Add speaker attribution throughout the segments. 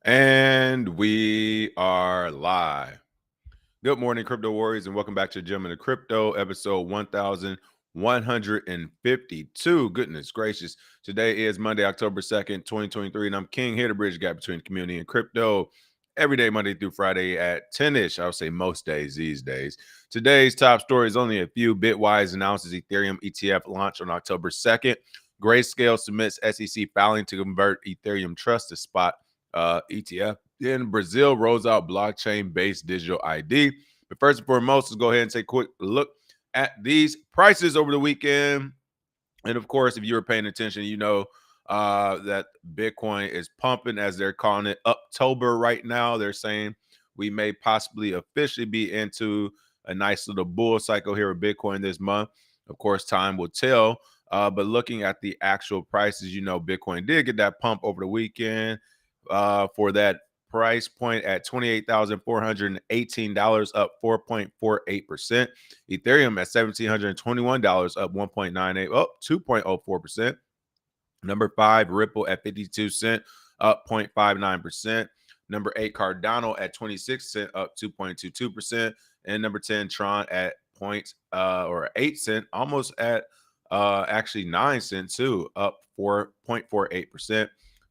Speaker 1: And we are live. Good morning, crypto warriors, and welcome back to Gem of the Crypto, episode 1152. Goodness gracious. Today is Monday, October 2nd, 2023, and I'm King here to bridge the gap between community and crypto every day, Monday through Friday at 10-ish. I would say most days these days. Today's top story is only a few. Bitwise announces Ethereum ETF launch on October 2nd. Grayscale submits SEC filing to convert Ethereum Trust to spot ETF. Then Brazil rolls out blockchain-based digital ID. But first and foremost, let's go ahead and take a quick look at these prices over the weekend. And of course, if you were paying attention, you know that Bitcoin is pumping, as they're calling it, October right now. They're saying we may possibly officially be into a nice little bull cycle here with Bitcoin this month. Of course, time will tell. But looking at the actual prices, you know, Bitcoin did get that pump over the weekend for that price point at $28,418, up 4.48%. Ethereum at $1,721, up 1.98, up 2.04%. Number 5, Ripple at 52 cents, up 0.59%. Number 8, Cardano at 26 cents, up 2.22%. And number 10, Tron at 8 cents, almost at actually 9 cents too, up 4.48%.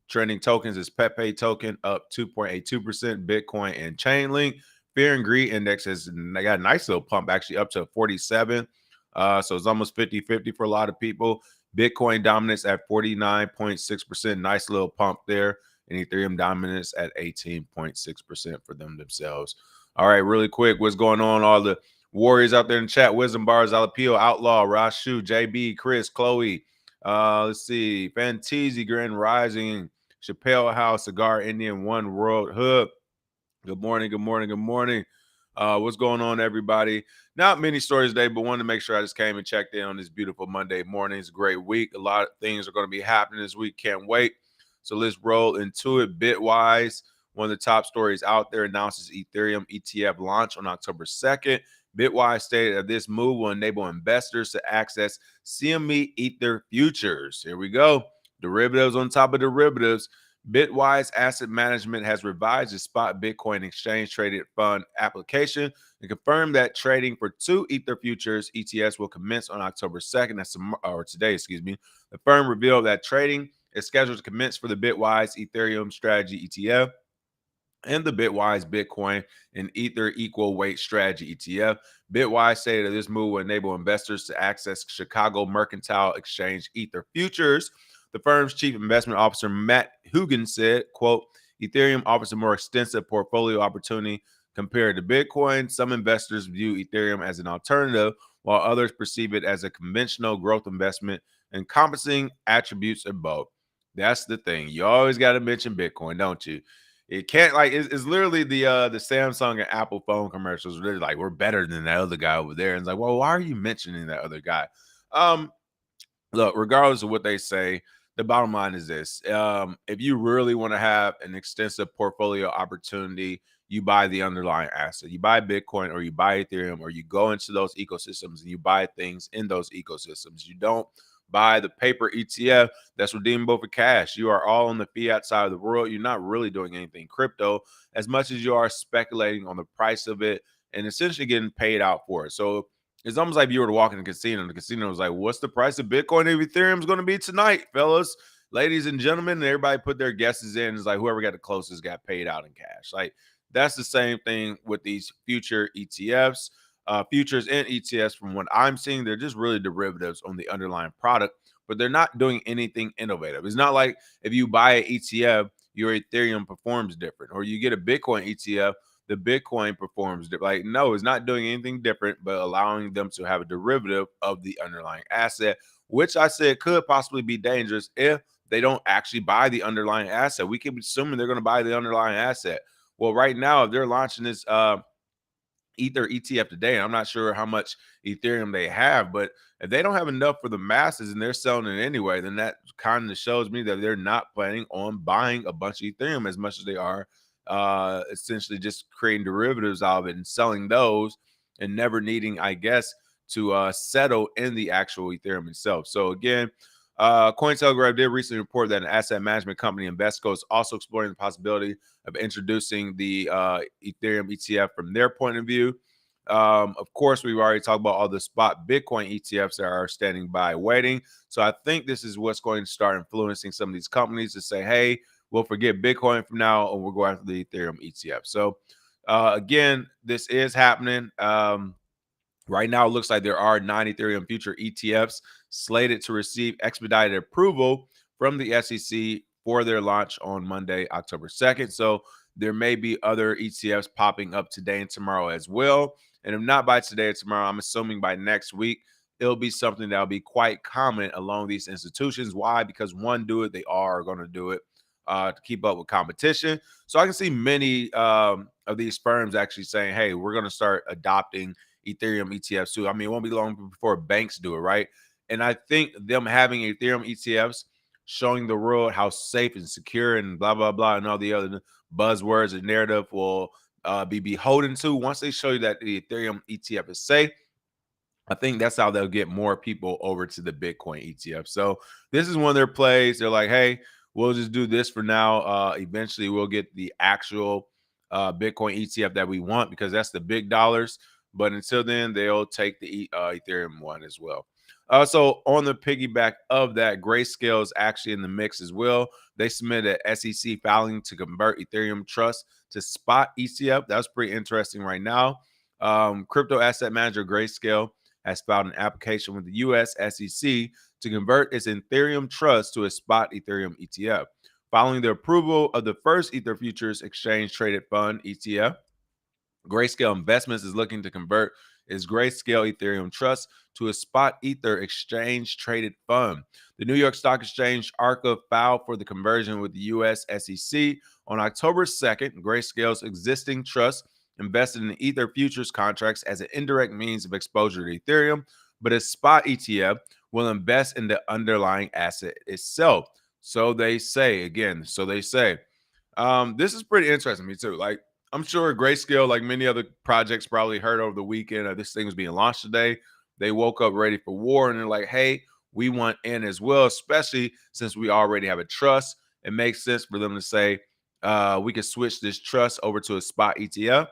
Speaker 1: Trending tokens is Pepe token up 2.82%. Bitcoin and Chainlink. Fear and Greed Index has got a nice little pump, actually up to 47. So it's almost 50-50 for a lot of people. Bitcoin dominance at 49.6%. Nice little pump there. And Ethereum dominance at 18.6% for them themselves. All right, really quick, what's going on? All the warriors out there in the chat: Wisdom Bars, Alapio, Outlaw, Rashu, JB, Chris, Chloe. Let's see, Fanteezy, Grand Rising, Chappelle House, Cigar Indian, One World Hub. Good morning, good morning, good morning. What's going on, everybody? Not many stories today, but wanted to make sure I just came and checked in on this beautiful Monday morning. It's a great week. A lot of things are going to be happening this week. Can't wait. So let's roll into it. Bitwise, one of the top stories out there, announces Ethereum ETF launch on October 2nd. Bitwise stated that this move will enable investors to access CME Ether futures. Here we go. Derivatives on top of derivatives. Bitwise Asset Management has revised its spot Bitcoin exchange traded fund application and confirmed that trading for 2 Ether futures ETFs will commence on October 2nd. Today, excuse me. The firm revealed that trading is scheduled to commence for the Bitwise Ethereum Strategy ETF and the Bitwise Bitcoin and Ether Equal Weight Strategy ETF. Bitwise stated that this move will enable investors to access Chicago Mercantile Exchange Ether futures. The firm's chief investment officer, Matt Hugan, said, quote, Ethereum offers a more extensive portfolio opportunity compared to Bitcoin. Some investors view Ethereum as an alternative, while others perceive it as a conventional growth investment encompassing attributes of both. That's the thing. You always got to mention Bitcoin, don't you? It can't, like, it's literally the Samsung and Apple phone commercials. They're like, we're better than that other guy over there. And it's like, well, why are you mentioning that other guy? Look, regardless of what they say, the bottom line is this. If you really want to have an extensive portfolio opportunity, you buy the underlying asset. You buy Bitcoin or you buy Ethereum, or you go into those ecosystems and you buy things in those ecosystems. You don't buy the paper ETF that's redeemable for cash. You are all on the fiat side of the world. You're not really doing anything crypto as much as you are speculating on the price of it and essentially getting paid out for it. So it's almost like if you were to walk in the casino, and the casino was like, what's the price of Bitcoin and Ethereum is going to be tonight, fellas, ladies and gentlemen? And everybody put their guesses in. It's like whoever got the closest got paid out in cash. Like, that's the same thing with these future ETFs. Futures and ETFs, from what I'm seeing, they're just really derivatives on the underlying product, but they're not doing anything innovative. It's not like if you buy an ETF, your Ethereum performs different, or you get a Bitcoin ETF, the Bitcoin performs different. Like, no, it's not doing anything different, but allowing them to have a derivative of the underlying asset, which I said could possibly be dangerous if they don't actually buy the underlying asset. We keep assuming they're going to buy the underlying asset. Well, right now, if they're launching this Ether ETF today, and I'm not sure how much Ethereum they have, but if they don't have enough for the masses and they're selling it anyway, then that kind of shows me that they're not planning on buying a bunch of Ethereum as much as they are essentially just creating derivatives out of it and selling those and never needing, I guess, to settle in the actual Ethereum itself. So again, Cointelegraph did recently report that an asset management company, Invesco, is also exploring the possibility of introducing the Ethereum ETF from their point of view. Of course, we've already talked about all the spot Bitcoin ETFs that are standing by waiting. So I think this is what's going to start influencing some of these companies to say, hey, we'll forget Bitcoin from now and we'll go after the Ethereum ETF. So again, this is happening. Right now, it looks like there are 9 Ethereum future ETFs slated to receive expedited approval from the SEC for their launch on Monday, October 2nd. So there may be other ETFs popping up today and tomorrow as well. And if not by today or tomorrow, I'm assuming by next week, it'll be something that'll be quite common along these institutions. Why? Because one, do it, they are going to do it to keep up with competition. So I can see many of these firms actually saying, hey, we're going to start adopting Ethereum ETFs too. I mean, it won't be long before banks do it, right? And I think them having Ethereum ETFs showing the world how safe and secure and blah, blah, blah, and all the other buzzwords and narrative will be beholden to. Once they show you that the Ethereum ETF is safe, I think that's how they'll get more people over to the Bitcoin ETF. So this is one of their plays. They're like, hey, we'll just do this for now. Eventually, we'll get the actual Bitcoin ETF that we want because that's the big dollars. But until then, they'll take the Ethereum one as well. So on the piggyback of that, Grayscale is actually in the mix as well. They submitted an SEC filing to convert Ethereum Trust to spot ETF. That's pretty interesting right now. Crypto asset manager Grayscale has filed an application with the U.S. SEC to convert its Ethereum Trust to a spot Ethereum ETF. Following the approval of the first Ether Futures Exchange Traded Fund ETF, Grayscale Investments is looking to convert its Grayscale Ethereum Trust to a spot Ether exchange traded fund. The New York Stock Exchange ARCA filed for the conversion with the U.S. SEC on October 2nd. Grayscale's existing trust invested in Ether futures contracts as an indirect means of exposure to Ethereum, but a spot ETF will invest in the underlying asset itself. So they say, again, this is pretty interesting to me too. Like, I'm sure Grayscale, like many other projects, probably heard over the weekend this thing was being launched today. They woke up ready for war and they're like, hey, we want in as well, especially since we already have a trust. It makes sense for them to say, we can switch this trust over to a spot ETF.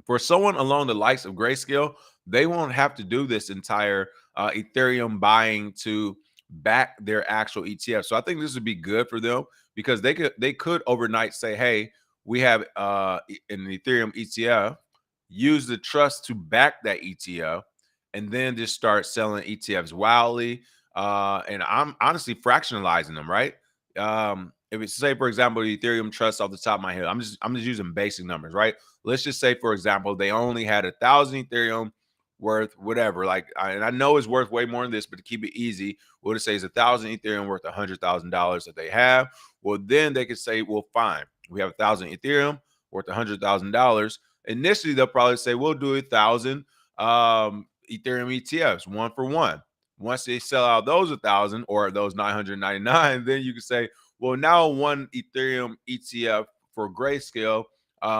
Speaker 1: For someone along the likes of Grayscale, they won't have to do this entire Ethereum buying to back their actual ETF. So I think this would be good for them because they could overnight say, hey, we have an Ethereum ETF, use the trust to back that ETF, and then just start selling ETFs wildly. And I'm honestly fractionalizing them, right? If it's say, for example, the Ethereum trust off the top of my head, I'm just using basic numbers, right? Let's just say, for example, they only had 1,000 Ethereum worth whatever. And I know it's worth way more than this, but to keep it easy, we'll just say it's 1,000 Ethereum worth $100,000 that they have. Well, then they could say, well, fine, we have 1,000 Ethereum worth $100,000. Initially, they'll probably say, we'll do 1,000 Ethereum ETFs, one for one. Once they sell out those 1,000 or those 999, then you can say, well, now one Ethereum ETF for Grayscale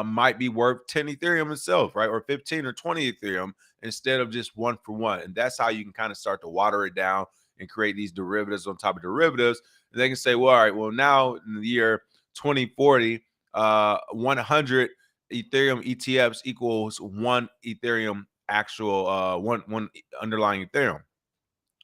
Speaker 1: might be worth 10 Ethereum itself, right? Or 15 or 20 Ethereum instead of just one for one. And that's how you can kind of start to water it down and create these derivatives on top of derivatives. And they can say, well, all right, well, now in the year 2040, 100 Ethereum ETFs equals one Ethereum actual, one underlying Ethereum.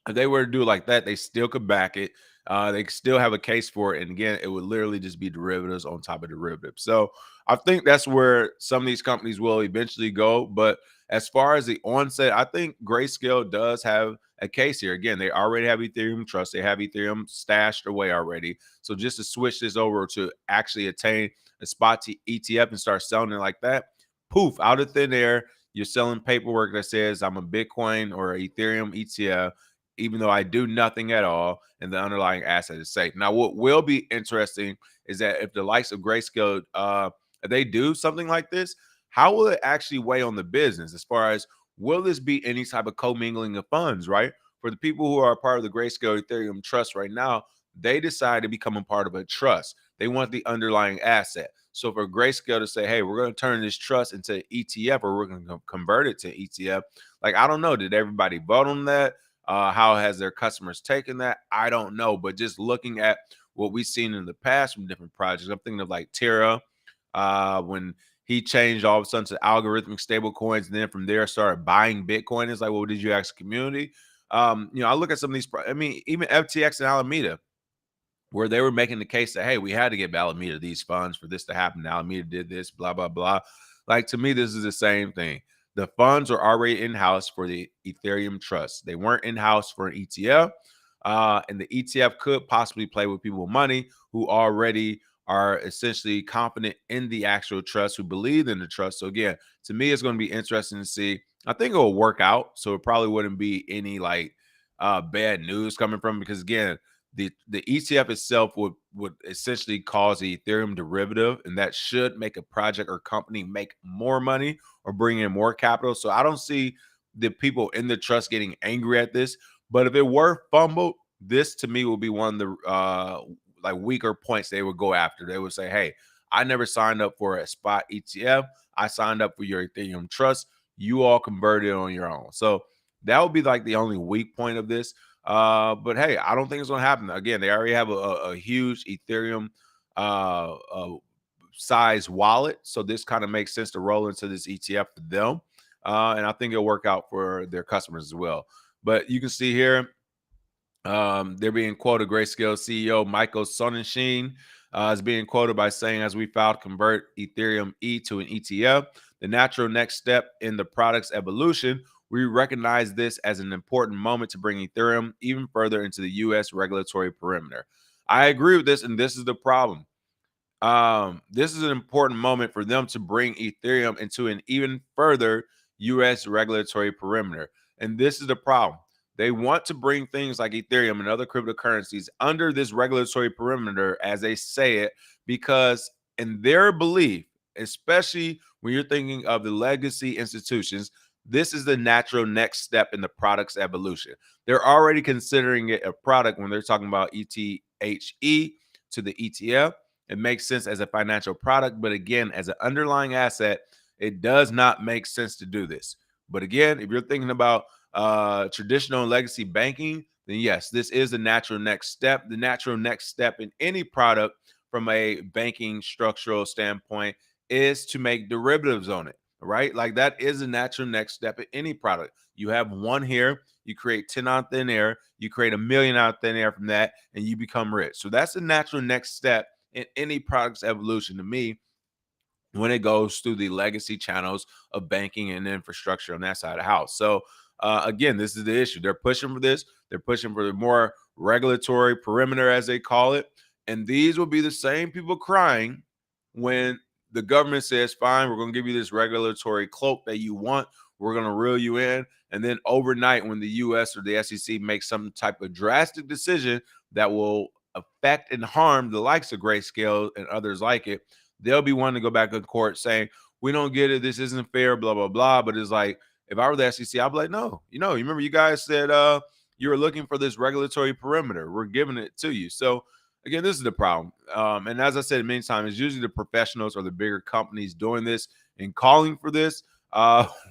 Speaker 1: If they were to do it like that, they still could back it. They still have a case for it. And again, it would literally just be derivatives on top of derivatives. So I think that's where some of these companies will eventually go. But as far as the onset, I think Grayscale does have a case here. Again, they already have Ethereum Trust. They have Ethereum stashed away already. So just to switch this over to actually attain a spot ETF and start selling it like that, poof, out of thin air, you're selling paperwork that says I'm a Bitcoin or Ethereum ETF, even though I do nothing at all, and the underlying asset is safe. Now, what will be interesting is that if the likes of Grayscale, if they do something like this, how will it actually weigh on the business? As far as, will this be any type of commingling of funds, right? For the people who are part of the Grayscale Ethereum Trust right now, they decide to become a part of a trust. They want the underlying asset. So for Grayscale to say, hey, we're going to turn this trust into ETF, or we're going to convert it to ETF, like, I don't know. Did everybody vote on that? How has their customers taken that? I don't know. But just looking at what we've seen in the past from different projects, I'm thinking of like Terra, when he changed all of a sudden to algorithmic stable coins, and then from there started buying Bitcoin. It's like, well, did you ask the community? I look at some of these. I mean, even FTX and Alameda, where they were making the case that, hey, we had to give Alameda these funds for this to happen. Alameda did this, blah, blah, blah. Like, to me, this is the same thing. The funds are already in-house for the Ethereum trust. They weren't in-house for an ETF. And the ETF could possibly play with people with money who already are essentially confident in the actual trust, who believe in the trust. So again, to me, it's going to be interesting to see. I think it will work out. So it probably wouldn't be any like bad news coming from, because again, the ETF itself would essentially cause the Ethereum derivative, and that should make a project or company make more money or bring in more capital. So I don't see the people in the trust getting angry at this. But if it were fumbled, this to me will be one of the like weaker points they would go after. They would say, "Hey, I never signed up for a spot ETF. I signed up for your Ethereum trust. You all converted on your own." So that would be like the only weak point of this. But hey, I don't think it's going to happen. Again, they already have a huge Ethereum size wallet, so this kind of makes sense to roll into this ETF for them, and I think it'll work out for their customers as well. But you can see here, they're being quoted. Grayscale CEO Michael Sonnenschein is being quoted by saying, "As we filed convert Ethereum E to an ETF, the natural next step in the product's evolution, we recognize this as an important moment to bring Ethereum even further into the U.S. regulatory perimeter." I agree with this, and this is the problem. This is an important moment for them to bring Ethereum into an even further U.S. regulatory perimeter. And this is the problem. They want to bring things like Ethereum and other cryptocurrencies under this regulatory perimeter, as they say it, because in their belief, especially when you're thinking of the legacy institutions, this is the natural next step in the product's evolution. They're already considering it a product when they're talking about ETHE to the ETF. It makes sense as a financial product, but again, as an underlying asset, it does not make sense to do this. But again, if you're thinking about traditional legacy banking, then yes, this is the natural next step. The natural next step in any product from a banking structural standpoint is to make derivatives on it, right? Like that is a natural next step in any product. You have one here, you create 10 on thin air, you create 1,000,000 out thin air from that, and you become rich. So that's the natural next step in any product's evolution to me when it goes through the legacy channels of banking and infrastructure on that side of the house. So again, this is the issue. They're pushing for this. They're pushing for the more regulatory perimeter, as they call it. And these will be the same people crying when the government says, fine, we're going to give you this regulatory cloak that you want. We're going to reel you in. And then overnight, when the US or the SEC makes some type of drastic decision that will affect and harm the likes of Grayscale and others like it, they'll be wanting to go back to court saying, we don't get it, this isn't fair, blah, blah, blah. But it's like, if I were the SEC, I'd be like, no, you remember you guys said you were looking for this regulatory perimeter. We're giving it to you. So again, this is the problem. And as I said many times, it's usually the professionals or the bigger companies doing this and calling for this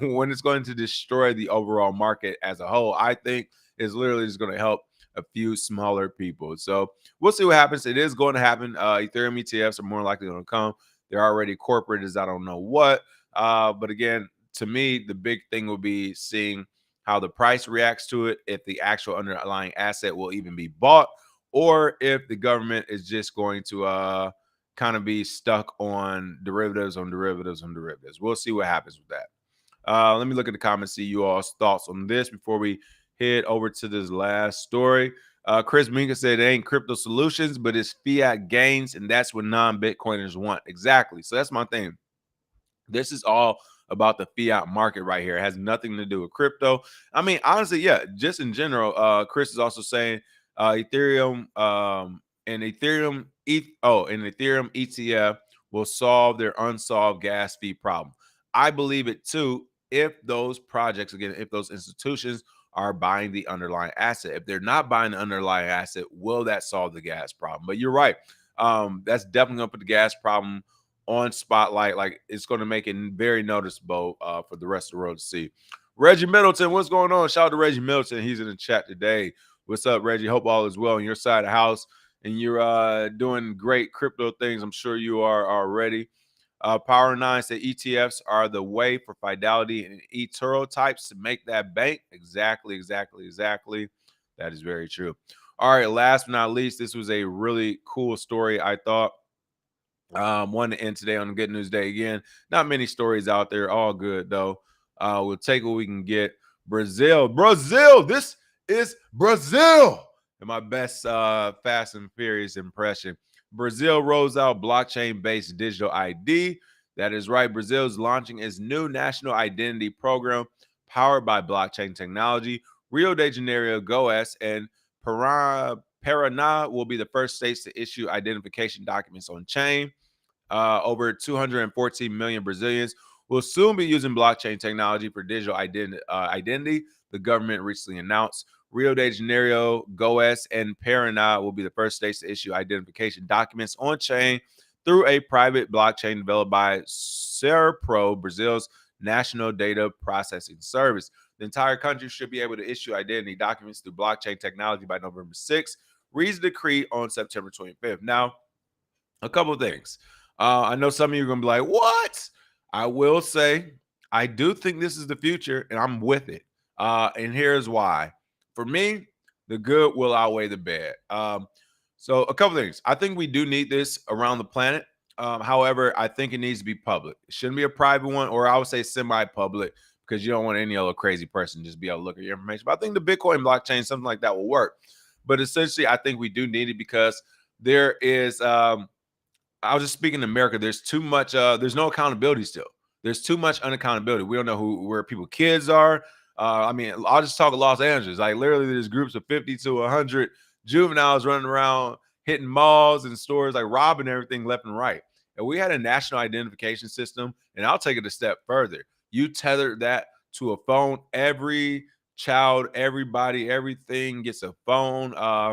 Speaker 1: when it's going to destroy the overall market as a whole. I think is literally just going to help a few smaller people. So we'll see what happens. It is going to happen. Ethereum ETFs are more likely going to come. They're already corporate as I don't know what. But again, to me, the big thing will be seeing how the price reacts to it, if the actual underlying asset will even be bought, or if the government is just going to kind of be stuck on derivatives on derivatives on derivatives. We'll see what happens with that. Let me look at the comments, see you all's thoughts on this before we head over to this last story. Chris Minka said it ain't crypto solutions, but it's fiat gains, and that's what non-Bitcoiners want. Exactly. So that's my thing. This is all about the fiat market right here. It has nothing to do with crypto. I mean, honestly, yeah, just in general. Chris is also saying Ethereum and Ethereum ETF will solve their unsolved gas fee problem. I believe it too, if those projects, again, if those institutions are buying the underlying asset. If they're not buying the underlying asset, will that solve the gas problem? But you're right. That's definitely going to put the gas problem on spotlight. Like, it's going to make it very noticeable for the rest of the world to see. Reggie Middleton, what's going on? Shout out to Reggie Middleton. He's in the chat today. What's up, Reggie? Hope all is well on your side of the house and you're doing great crypto things. I'm sure you are already. Power 9 said ETFs are the way for Fidelity and eToro types to make that bank. Exactly. That is very true. All right, last but not least, this was a really cool story, I thought. One to end today on the Good News Day again. Not many stories out there, all good though. We'll take what we can get. Brazil, this is Brazil. And my best Fast and Furious impression. Brazil rolls out blockchain-based digital ID. That is right. Brazil is launching its new national identity program powered by blockchain technology. Rio de Janeiro, Goiás, and Paraná will be the first states to issue identification documents on chain. Over 214 million Brazilians will soon be using blockchain technology for digital identity, the government recently announced. Rio de Janeiro, Goiás, and Paraná will be the first states to issue identification documents on chain through a private blockchain developed by Serpro, Brazil's national data processing service. The entire country should be able to issue identity documents through blockchain technology by November 6th. Reads the decree on September 25th. Now, a couple of things. I know some of you are going to be like, what? I will say, I do think this is the future, and I'm with it. And here's why. For me, the good will outweigh the bad. So a couple things. I think we do need this around the planet. However, I think it needs to be public. It shouldn't be a private one, or I would say semi-public, because you don't want any other crazy person to just be able to look at your information. But I think the Bitcoin blockchain, something like that will work. But essentially, I think we do need it because there is I was just speaking to America. There's too much. There's no accountability still. There's too much unaccountability. We don't know where people kids are. I mean, I'll just talk of Los Angeles. Like literally, there's groups of 50 to 100 juveniles running around, hitting malls and stores, like robbing everything left and right. And we had a national identification system. And I'll take it a step further. You tether that to a phone. Every child, everybody, everything gets a phone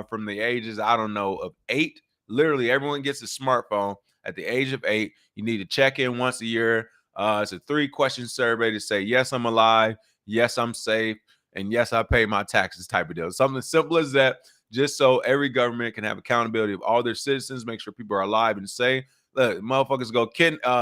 Speaker 1: from the ages, I don't know, of 8. Literally, everyone gets a smartphone at the age of 8. You need to check in once a year. It's a 3-question survey to say, yes, I'm alive. Yes, I'm safe. And yes, I pay my taxes type of deal. Something simple as that, just so every government can have accountability of all their citizens, make sure people are alive and safe. Look, motherfuckers go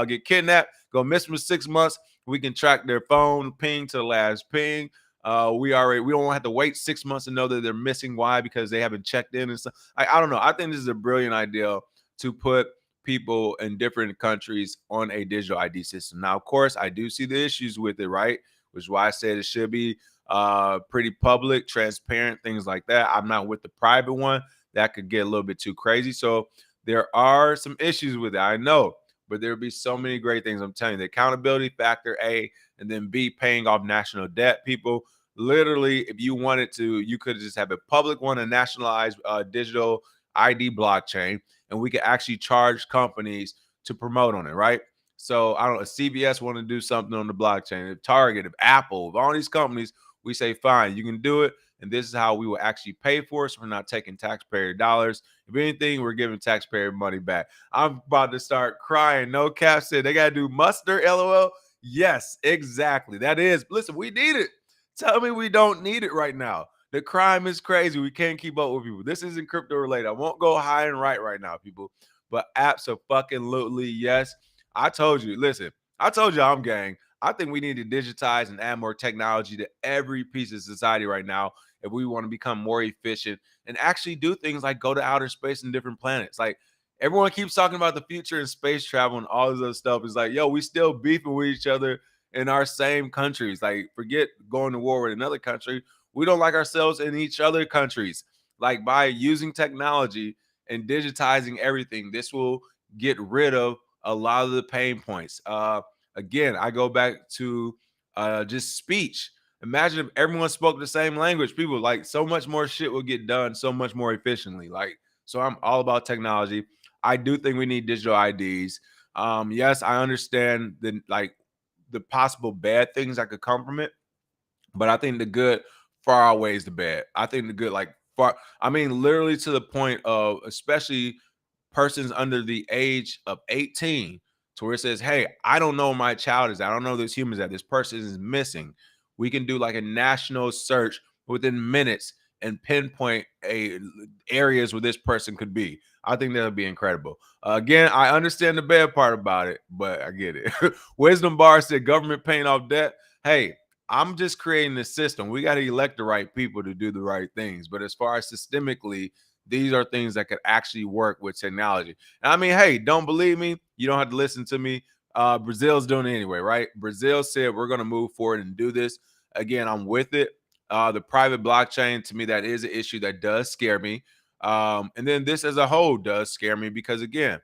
Speaker 1: get kidnapped, go missing for 6 months. We can track their phone ping to the last ping. We don't have to wait 6 months to know that they're missing. Why? Because they haven't checked in and stuff. I don't know. I think this is a brilliant idea to put people in different countries on a digital ID system. Now, of course, I do see the issues with it, right? Which is why I said it should be pretty public, transparent, things like that. I'm not with the private one. That could get a little bit too crazy. So there are some issues with it, I know, but there would be so many great things. I'm telling you, the accountability factor, A, and then B, paying off national debt. People, literally, if you wanted to, you could just have a public one, a nationalized digital ID blockchain, and we could actually charge companies to promote on it, right? So I don't know, if CVS want to do something on the blockchain, if Target, if Apple, if all these companies, we say, fine, you can do it. And this is how we will actually pay for it. So we're not taking taxpayer dollars. If anything, we're giving taxpayer money back. I'm about to start crying. No cap said they got to do muster, LOL. Yes, exactly. That is. Listen, we need it. Tell me we don't need it right now. The crime is crazy. We can't keep up with people. This isn't crypto related. I won't go high and right now, people. But absolutely, yes. I told you. Listen, I told you I'm gang. I think we need to digitize and add more technology to every piece of society right now if we want to become more efficient and actually do things like go to outer space and different planets. Like everyone keeps talking about the future and space travel and all this other stuff. It's like, yo, we still beefing with each other in our same countries. Like forget going to war with another country. We don't like ourselves in each other countries. Like by using technology and digitizing everything, this will get rid of a lot of the pain points. Again, I go back to just speech. Imagine if everyone spoke the same language. People like so much more shit will get done so much more efficiently. Like, so I'm all about technology. I do think we need digital IDs. Yes, I understand the possible bad things that could come from it, but I think the good far outweighs the bad. I think the good, like far, I mean, literally to the point of especially persons under the age of 18 to where it says, hey, I don't know where my child is. I don't know this human is at. This person is missing. we can do like a national search within minutes and pinpoint areas where this person could be. I think that would be incredible. Again, I understand the bad part about it, but I get it. Wisdom Bar said government paying off debt. Hey, I'm just creating the system. We got to elect the right people to do the right things. But as far as systemically, these are things that could actually work with technology. And I mean, hey, don't believe me? You don't have to listen to me. Brazil's doing it anyway, right? Brazil said we're going to move forward and do this. Again, I'm with it. The private blockchain, to me, that is an issue that does scare me. And then this as a whole does scare me because, again,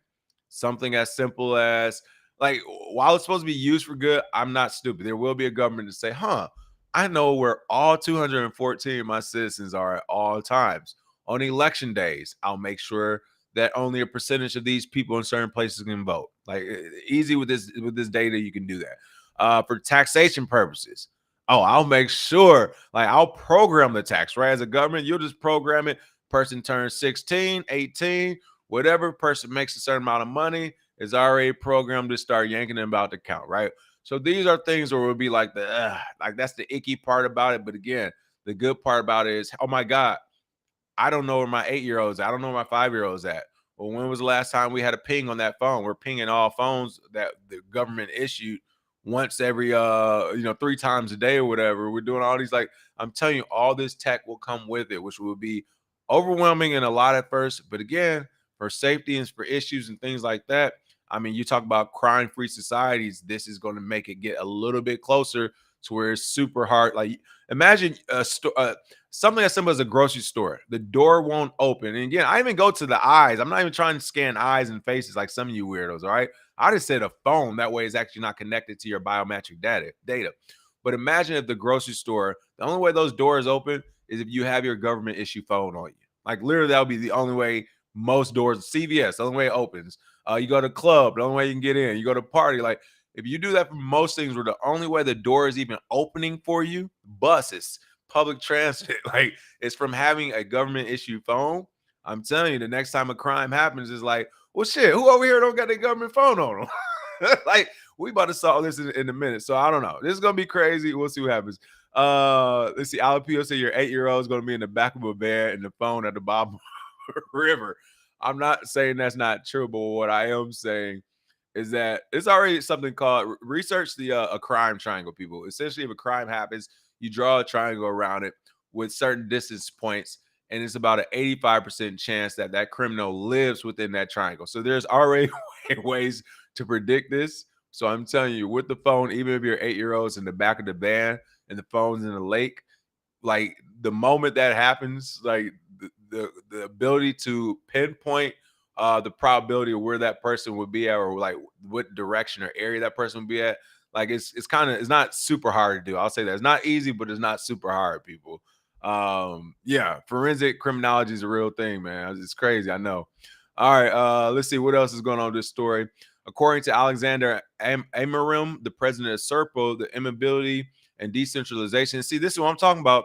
Speaker 1: something as simple as like while it's supposed to be used for good, I'm not stupid. There will be a government to say, I know where all 214 of my citizens are at all times. On election days, I'll make sure that only a percentage of these people in certain places can vote. Like easy with this data, you can do that. For taxation purposes, I'll make sure, like I'll program the tax, right? As a government, you'll just program it. Person turns 16, 18, whatever person makes a certain amount of money is already programmed to start yanking them about the account, right? So these are things where we'll be like like that's the icky part about it. But again, the good part about it is, oh my God, I don't know where my 8-year-old's at. I don't know where my 5-year-old's at. Well, when was the last time we had a ping on that phone? We're pinging all phones that the government issued once every 3 times a day or whatever. We're doing all these, like, I'm telling you, all this tech will come with it, which will be overwhelming and a lot at first. But again, for safety and for issues and things like that, I mean, you talk about crime-free societies, this is going to make it get a little bit closer to where it's super hard. Like, imagine something as simple as a grocery store. The door won't open. And again, I even go to the eyes. I'm not even trying to scan eyes and faces like some of you weirdos, all right? I just said a phone. That way it's actually not connected to your biometric data. But imagine if the grocery store, the only way those doors open is if you have your government issue phone on you. Like literally, that would be the only way most doors, CVS, the only way it opens. You go to club, the only way you can get in. You go to party, like if you do that for most things, where the only way the door is even opening for you, buses, public transit, like it's from having a government issued phone. I'm telling you, the next time a crime happens, is like, well, shit, who over here don't got their government phone on them? Like, we about to solve this in a minute. So I don't know. This is gonna be crazy. We'll see what happens. Let's see. Alapio said your 8-year-old is gonna be in the back of a van and the phone at the bottom of the river. I'm not saying that's not true, but what I am saying is that it's already something called research the a crime triangle, people. Essentially, if a crime happens, you draw a triangle around it with certain distance points, and it's about an 85% chance that that criminal lives within that triangle. So there's already ways to predict this. So I'm telling you, with the phone, even if your 8-year-old's in the back of the van and the phone's in the lake, like the moment that happens, like the ability to pinpoint the probability of where that person would be at, or like what direction or area that person would be at, like it's not super hard to do. I'll say that it's not easy, but it's not super hard, people. Yeah, forensic criminology is a real thing, man. It's crazy, I know. All right, let's see what else is going on with this story. According to Alexander Amarim, the president of Serpo, the immobility and decentralization. See, this is what I'm talking about.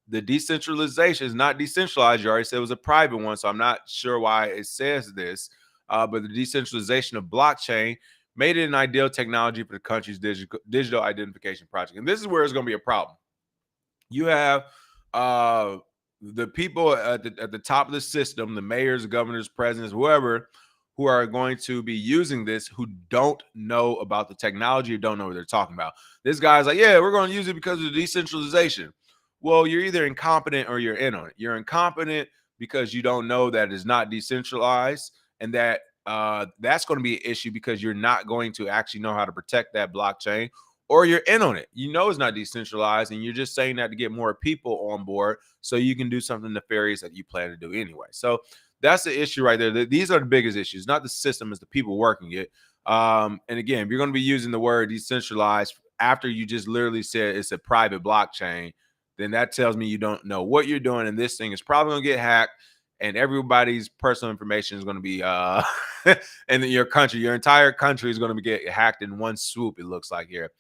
Speaker 1: The decentralization is not decentralized. You already said it was a private one, so I'm not sure why it says this. But the decentralization of blockchain made it an ideal technology for the country's digital identification project. And this is where it's going to be a problem. You have the people at the top of the system, the mayors, governors, presidents, whoever, who are going to be using this, who don't know about the technology or don't know what they're talking about. This guy's like, yeah, we're going to use it because of the decentralization. Well, you're either incompetent or you're in on it. You're incompetent because you don't know that it's not decentralized, and that that's going to be an issue because you're not going to actually know how to protect that blockchain, or you're in on it. You know it's not decentralized, and you're just saying that to get more people on board so you can do something nefarious that you plan to do anyway. So that's the issue right there. These are the biggest issues, not the system, it's the people working it. And again, if you're going to be using the word decentralized after you just literally said it's a private blockchain, then that tells me you don't know what you're doing, and this thing is probably going to get hacked, and everybody's personal information is going to be in your country. Your entire country is going to get hacked in one swoop, it looks like here.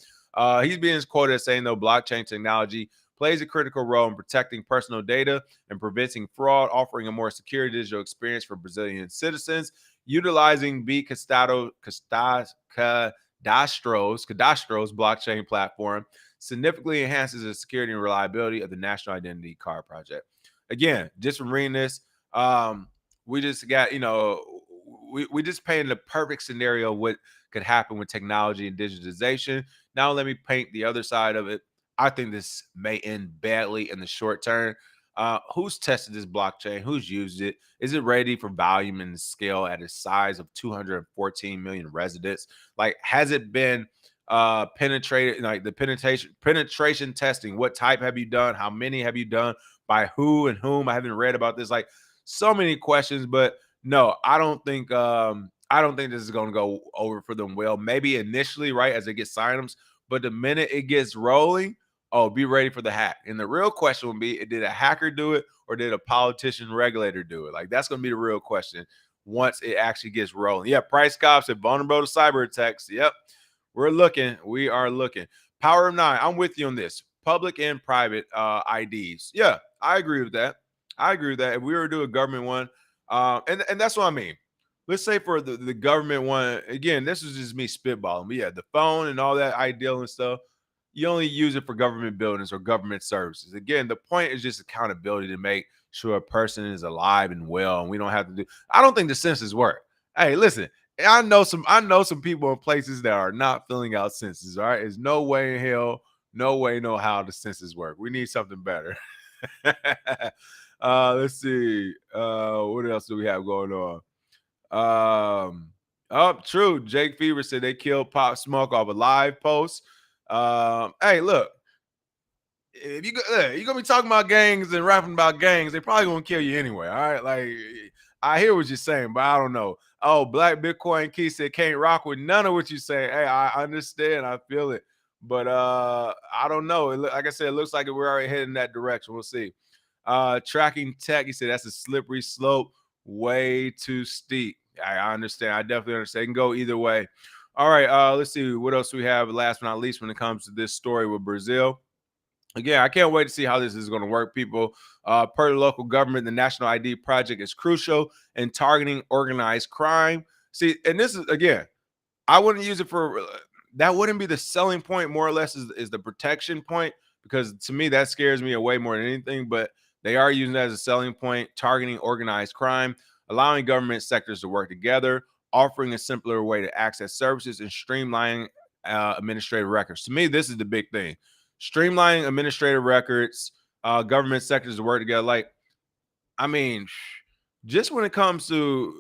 Speaker 1: He's being quoted as saying, though, blockchain technology plays a critical role in protecting personal data and preventing fraud, offering a more secure digital experience for Brazilian citizens. Utilizing Cadastro's blockchain platform, significantly enhances the security and reliability of the National Identity Card Project. Again, just from reading this, we just got, we just painted the perfect scenario of what could happen with technology and digitization. Now let me paint the other side of it. I think this may end badly in the short term. Who's tested this blockchain? Who's used it? Is it ready for volume and scale at a size of 214 million residents? Like, has it been penetrated? Like the penetration testing. What type have you done? How many have you done? By who and whom? I haven't read about this. Like, so many questions, but no, I don't think this is going to go over for them well. Maybe initially, right, as they get signups, but the minute it gets rolling, oh, be ready for the hack. And the real question will be, did a hacker do it or did a politician regulator do it? Like, that's going to be the real question once it actually gets rolling. Yeah, price cops are vulnerable to cyber attacks. Yep, we're looking. We are looking. Power of 9, I'm with you on this. Public and private IDs. Yeah, I agree with that. I agree with that. If we were to do a government one, and that's what I mean. Let's say for the government one, again, this is just me spitballing. But yeah, the phone and all that ideal and stuff, you only use it for government buildings or government services. Again, the point is just accountability to make sure a person is alive and well, and we don't have to do. I don't think the census work. Hey, listen, I know some people in places that are not filling out census. All right, there's no way in hell, no way, no how the census work. We need something better. Let's see. What else do we have going on? Oh, true. Jake Fever said they killed Pop Smoke off a live post. Hey, look, if you're gonna be talking about gangs and rapping about gangs, they probably gonna kill you anyway. All right, like I hear what you're saying, but I don't know. Oh, Black Bitcoin Key said can't rock with none of what you're saying. Hey, I understand, I feel it, but I don't know. Like I said, it looks like we're already heading that direction. We'll see. Tracking tech, he said that's a slippery slope, way too steep. I understand. I definitely understand. It can go either way. All right, let's see what else we have. Last but not least, when it comes to this story with Brazil. Again, I can't wait to see how this is going to work, people. Per the local government, the National ID Project is crucial in targeting organized crime. See, and this is, again, I wouldn't use it for that. Wouldn't be the selling point, more or less, is the protection point, because to me, that scares me away more than anything. But they are using that as a selling point, targeting organized crime, allowing government sectors to work together, offering a simpler way to access services, and streamlining administrative records. To me, this is the big thing. Streamlining administrative records, government sectors to work together. Like, I mean, just when it comes to,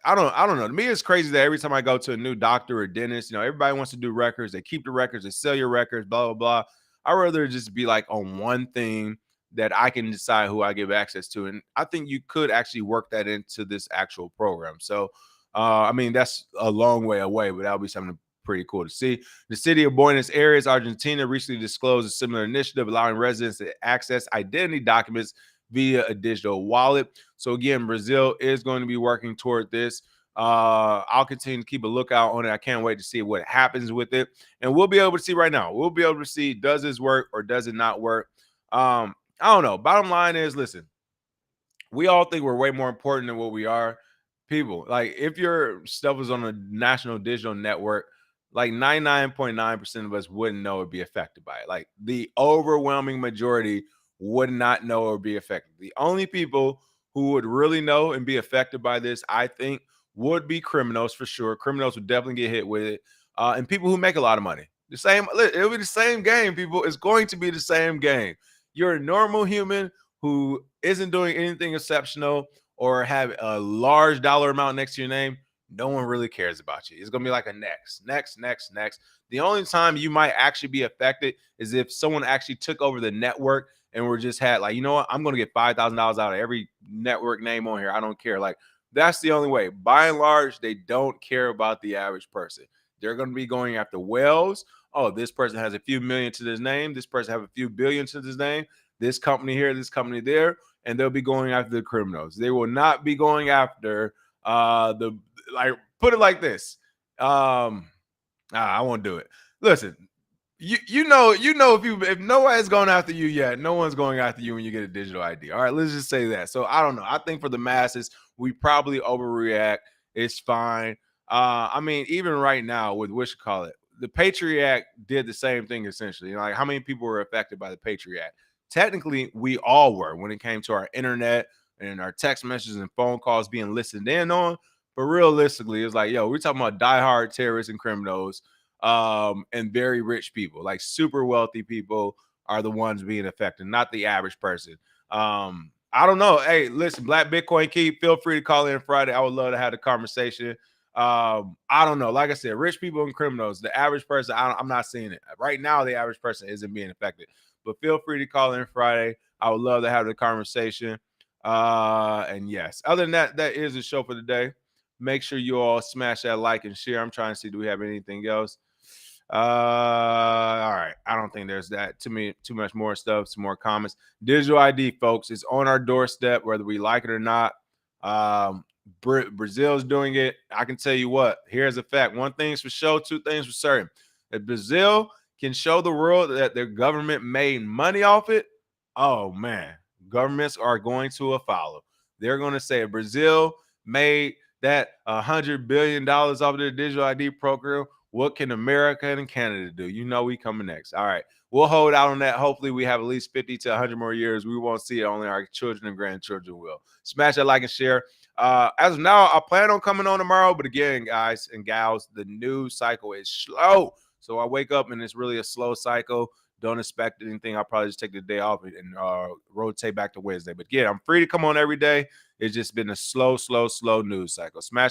Speaker 1: I don't know. To me, it's crazy that every time I go to a new doctor or dentist, everybody wants to do records. They keep the records, they sell your records, blah, blah, blah. I'd rather just be like on one thing that I can decide who I give access to. And I think you could actually work that into this actual program. So, I mean, that's a long way away, but that'll be something pretty cool to see. The city of Buenos Aires, Argentina, recently disclosed a similar initiative allowing residents to access identity documents via a digital wallet. So again, Brazil is going to be working toward this. I'll continue to keep a lookout on it. I can't wait to see what happens with it. And we'll be able to see right now. We'll be able to see, does this work or does it not work? I don't know. Bottom line is, listen, we all think we're way more important than what we are. People, like, if your stuff was on a national digital network, like 99.9% of us wouldn't know or be affected by it. Like, the overwhelming majority would not know or be affected. The only people who would really know and be affected by this, I think, would be criminals for sure. Criminals would definitely get hit with it. And people who make a lot of money. It'll be the same game, people. It's going to be the same game. You're a normal human who isn't doing anything exceptional or have a large dollar amount next to your name. No one really cares about you. It's going to be like a next. The only time you might actually be affected is if someone actually took over the network and we're just had, like, you know what, I'm going to get $5,000 out of every network name on here. I don't care. Like, that's the only way. By and large, they don't care about the average person. They're going to be going after whales. Oh, this person has a few million to this name. This person have a few billion to this name. This company here, this company there. And they'll be going after the criminals. They will not be going after put it like this. I won't do it. Listen, you know if nobody's going after you yet, no one's going after you when you get a digital ID. All right, let's just say that. So I don't know. I think for the masses, we probably overreact. It's fine. I mean, even right now with what you call it, the Patriot Act did the same thing essentially. You know, like how many people were affected by the Patriot Act? Technically, we all were when it came to our internet and our text messages and phone calls being listened in on. But realistically, it's like, yo, we're talking about diehard terrorists and criminals, and very rich people, like super wealthy people are the ones being affected, not the average person. I don't know. Hey, listen, Black Bitcoin Key, feel free to call in Friday. I would love to have the conversation. I don't know. Like I said, rich people and criminals, the average person, I'm not seeing it. Right now, the average person isn't being affected. But feel free to call in Friday. I would love to have the conversation. And yes, other than that, that is the show for the day. Make sure you all smash that like and share. I'm trying to see, do we have anything else? All right. I don't think there's that too much more stuff, some more comments. Digital ID, folks, is on our doorstep, whether we like it or not. Brazil's doing it. I can tell you what, here's a fact. One thing's for sure, two things for certain. If Brazil can show the world that their government made money off it, oh man, governments are going to follow. They're going to say Brazil made that $100 billion off of their digital ID program. What can America and Canada do? You know we coming next. All right. We'll hold out on that. Hopefully we have at least 50 to 100 more years. We won't see it. Only our children and grandchildren will. Smash that like and share. As of now, I plan on coming on tomorrow. But again, guys and gals, the news cycle is slow. So I wake up and it's really a slow cycle. Don't expect anything. I'll probably just take the day off and rotate back to Wednesday. But yeah, I'm free to come on every day. It's just been a slow news cycle. Smash